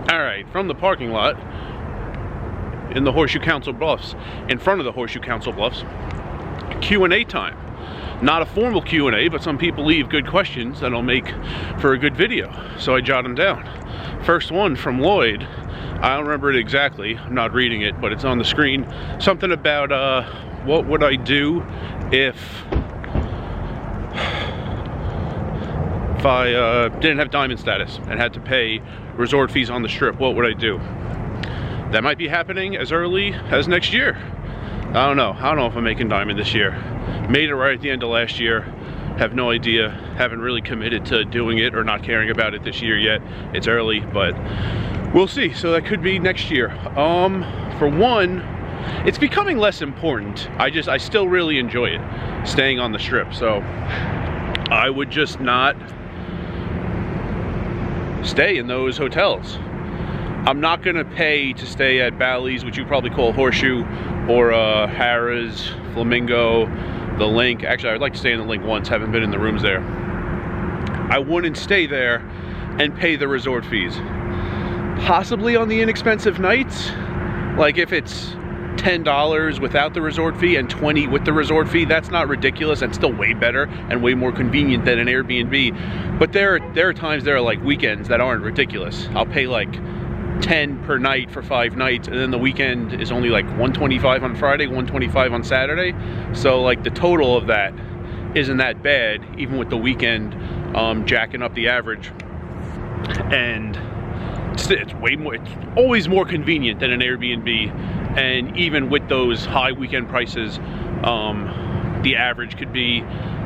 Alright, from the parking lot in the Horseshoe Council Bluffs, in front of the Horseshoe Council Bluffs, Q&A time. Not a formal Q&A, but some people leave good questions that'll make for a good video, so I jot them down. First one from Lloyd. I don't remember it exactly, I'm not reading it, but it's on the screen. Something about what would I do if I didn't have diamond status and had to pay resort fees on the strip. What would I do? That might be happening as early as next year. I don't know if I'm making diamond this year. Made it right at the end of last year. Have no idea. Haven't really committed to doing it or not caring about it this year yet. It's early, but we'll see. So that could be next year. For one, it's becoming less important. I still really enjoy it, staying on the strip. So I would just not stay in those hotels. I'm not gonna pay to stay at Bally's, which you probably call Horseshoe, or Harrah's, Flamingo, the Link. Actually, I'd like to stay in the Link once, haven't been in the rooms there. I wouldn't stay there and pay the resort fees. Possibly on the inexpensive nights, like if it's $10 without the resort fee and $20 with the resort fee, that's not ridiculous and still way better and way more convenient than an Airbnb. But there are times, there are like weekends that aren't ridiculous. I'll pay like $10 per night for 5 nights, and then the weekend is only like $125 on Friday, $125 on Saturday. So like the total of that isn't that bad, even with the weekend jacking up the average. And it's way more, it's always more convenient than an Airbnb. And even with those high weekend prices, the average could be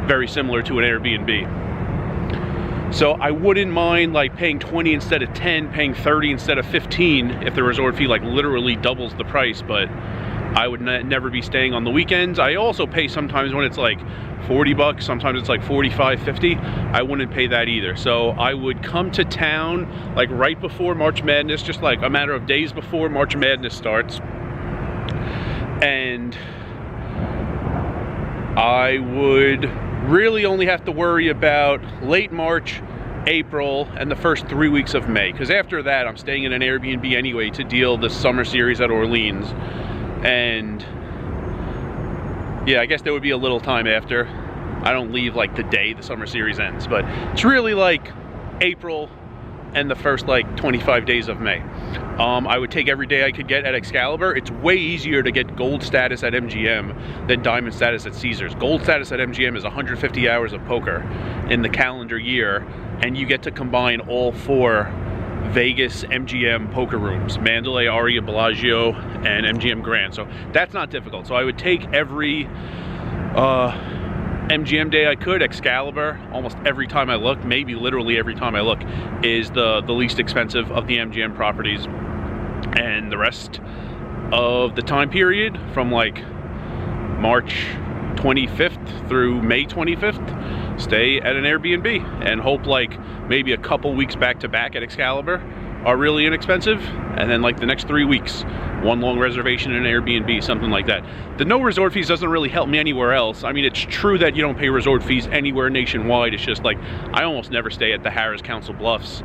very similar to an Airbnb. So I wouldn't mind like paying 20 instead of 10, paying 30 instead of 15 if the resort fee like literally doubles the price, but I would never be staying on the weekends. I also pay sometimes when it's like 40 bucks, sometimes it's like 45, 50. I wouldn't pay that either. So I would come to town like right before March Madness, just like a matter of days before March Madness starts. And I would really only have to worry about late March, April, and the first 3 weeks of May, because after that I'm staying in an Airbnb anyway to deal the summer series at Orleans. And yeah, I guess there would be a little time after. I don't leave like the day the summer series ends, but it's really like April and the first like 25 days of May. I would take every day I could get at Excalibur. It's way easier to get gold status at MGM than diamond status at Caesars. Gold status at MGM is 150 hours of poker in the calendar year, and you get to combine all 4 Vegas MGM poker rooms, Mandalay, Aria, Bellagio, and MGM Grand. So that's not difficult. So I would take every MGM day I could. Excalibur, almost every time I look, maybe literally every time I look, is the least expensive of the MGM properties. And the rest of the time period, from like March 25th through May 25th, stay at an Airbnb and hope like maybe a couple weeks back to back at Excalibur are really inexpensive, and then like the next 3 weeks, one long reservation in an Airbnb, something like that. The no resort fees doesn't really help me anywhere else. I mean, it's true that you don't pay resort fees anywhere nationwide. It's just like I almost never stay at the Harrah's Council Bluffs.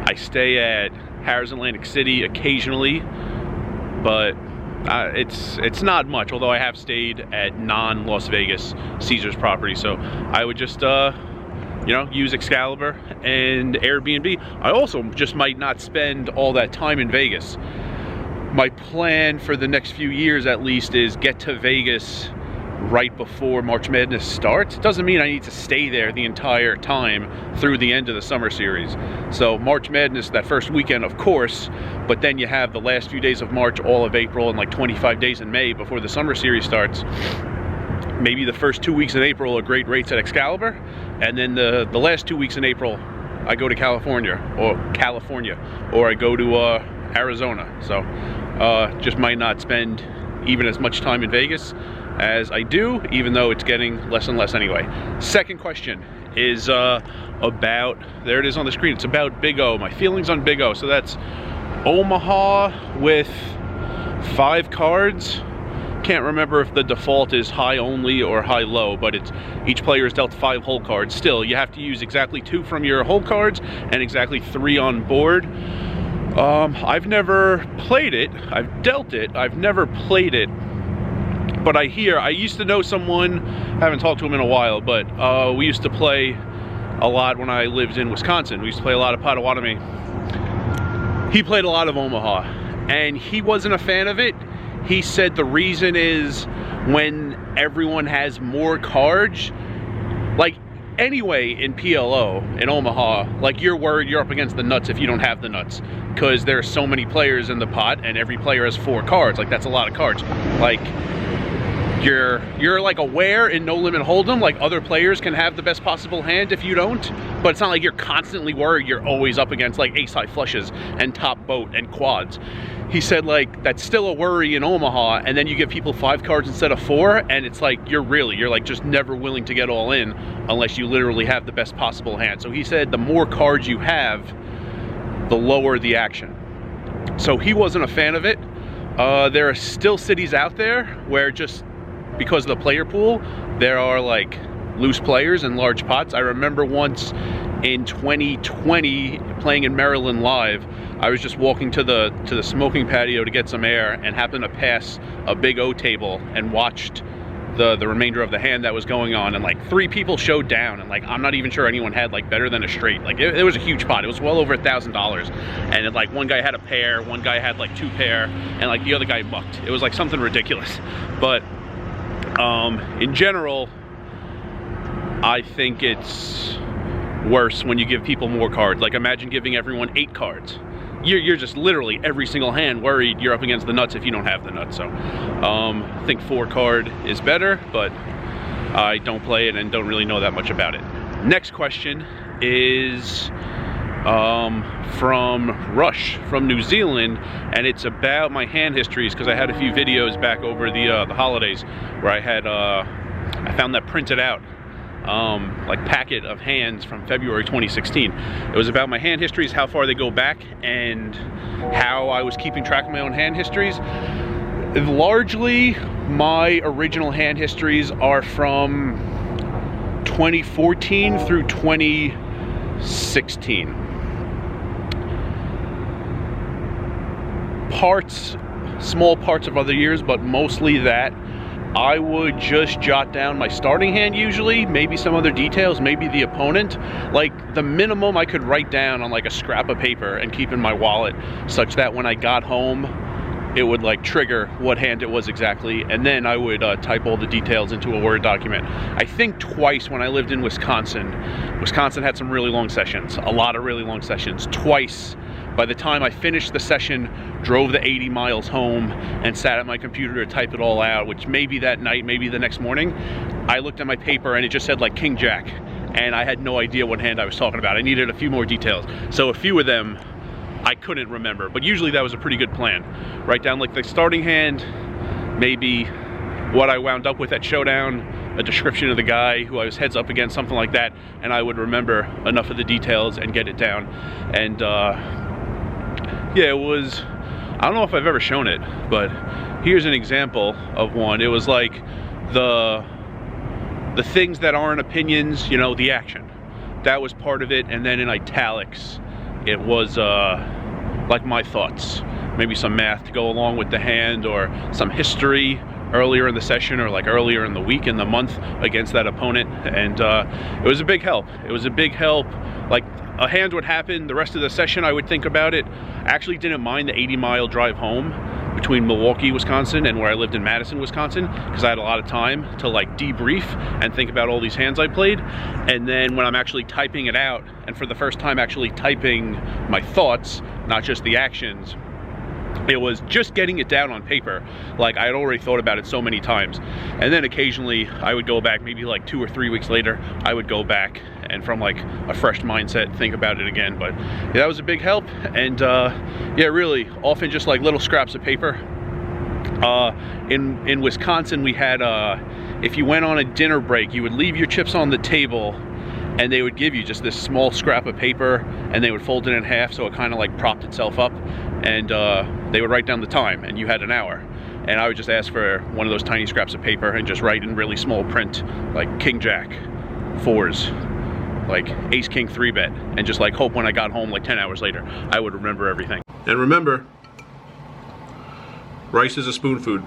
I stay at Harrah's Atlantic City occasionally, but it's not much, although I have stayed at non-Las Vegas Caesars property. So I would just you know, use Excalibur and Airbnb. I also just might not spend all that time in Vegas. My plan for the next few years at least is get to Vegas right before March Madness starts. It doesn't mean I need to stay there the entire time through the end of the summer series. So March Madness, that first weekend, of course, but then you have the last few days of March, all of April, and like 25 days in May before the summer series starts. Maybe the first 2 weeks in April are great rates at Excalibur, and then the last 2 weeks in April I go to California, or I go to Arizona. So just might not spend even as much time in Vegas as I do, even though it's getting less and less anyway. Second question is about, there it is on the screen, it's about Big O, my feelings on Big O. So that's Omaha with 5 cards, can't remember if the default is high only or high low, but it's each player is dealt 5 hole cards. Still, you have to use exactly 2 from your hole cards and exactly 3 on board. I've never played it. I've dealt it. I've never played it. But I used to know someone, I haven't talked to him in a while, but we used to play a lot when I lived in Wisconsin. We used to play a lot of Potawatomi. He played a lot of Omaha, and he wasn't a fan of it. He said the reason is when everyone has more cards, like anyway in PLO, in Omaha, like you're worried you're up against the nuts if you don't have the nuts, because there's so many players in the pot and every player has 4 cards. Like that's a lot of cards. Like you're like aware in No Limit Hold'em, like other players can have the best possible hand if you don't, but it's not like you're constantly worried you're always up against like ace-high flushes and top boat and quads. He said like that's still a worry in Omaha, and then you give people 5 cards instead of 4, and it's like you're like just never willing to get all in unless you literally have the best possible hand. So he said the more cards you have, the lower the action. So he wasn't a fan of it. There are still cities out there where just because of the player pool, there are like loose players in large pots. I remember once in 2020 playing in Maryland Live, I was just walking to the smoking patio to get some air and happened to pass a big O table and watched the remainder of the hand that was going on, and like 3 people showed down, and like I'm not even sure anyone had like better than a straight. Like it was a huge pot. It was well over $1,000, and it, like one guy had a pair, one guy had like 2 pair, and like the other guy mucked. It was like something ridiculous. But in general, I think it's worse when you give people more cards. Like imagine giving everyone 8 cards. You're just literally every single hand worried you're up against the nuts if you don't have the nuts. So I think 4 card is better, but I don't play it and don't really know that much about it. Next question is from Rush from New Zealand, and it's about my hand histories, because I had a few videos back over the holidays where I had I found that printed out like packet of hands from February 2016. It was about my hand histories, how far they go back, and how I was keeping track of my own hand histories. Largely, my original hand histories are from 2014 through 2016. Small parts of other years, but mostly that. I would just jot down my starting hand usually, maybe some other details, maybe the opponent. Like the minimum I could write down on like a scrap of paper and keep in my wallet, such that when I got home, it would like trigger what hand it was exactly, and then I would type all the details into a Word document. I think twice when I lived in Wisconsin had some really long sessions, a lot of really long sessions. Twice, by the time I finished the session, drove the 80 miles home and sat at my computer to type it all out, which maybe that night, maybe the next morning, I looked at my paper and it just said like King Jack, and I had no idea what hand I was talking about. I needed a few more details. So a few of them I couldn't remember, but usually that was a pretty good plan. Write down like the starting hand, maybe what I wound up with at showdown, a description of the guy who I was heads up against, something like that, and I would remember enough of the details and get it down. And yeah, it was, I don't know if I've ever shown it, but here's an example of one. It was like the things that aren't opinions, you know, the action. That was part of it, and then in italics, it was like my thoughts. Maybe some math to go along with the hand, or some history earlier in the session, or like earlier in the week, in the month, against that opponent. And it was a big help. It was a big help. Like a hand would happen, the rest of the session I would think about it. I actually didn't mind the 80-mile drive home between Milwaukee, Wisconsin and where I lived in Madison, Wisconsin, because I had a lot of time to like debrief and think about all these hands I played. And then when I'm actually typing it out, and for the first time actually typing my thoughts, not just the actions, it was just getting it down on paper. Like I had already thought about it so many times. And then occasionally I would go back, maybe like 2 or 3 weeks later, I would go back and from like a fresh mindset think about it again. But yeah, that was a big help. And yeah, really often just like little scraps of paper. In Wisconsin, we had if you went on a dinner break, you would leave your chips on the table, and they would give you just this small scrap of paper, and they would fold it in half so it kind of like propped itself up, and they would write down the time, and you had an hour. and I would just ask for one of those tiny scraps of paper and just write in really small print, like King Jack, 4s, like Ace King 3-bet, and just like hope when I got home like 10 hours later, I would remember everything. And remember, rice is a spoon food.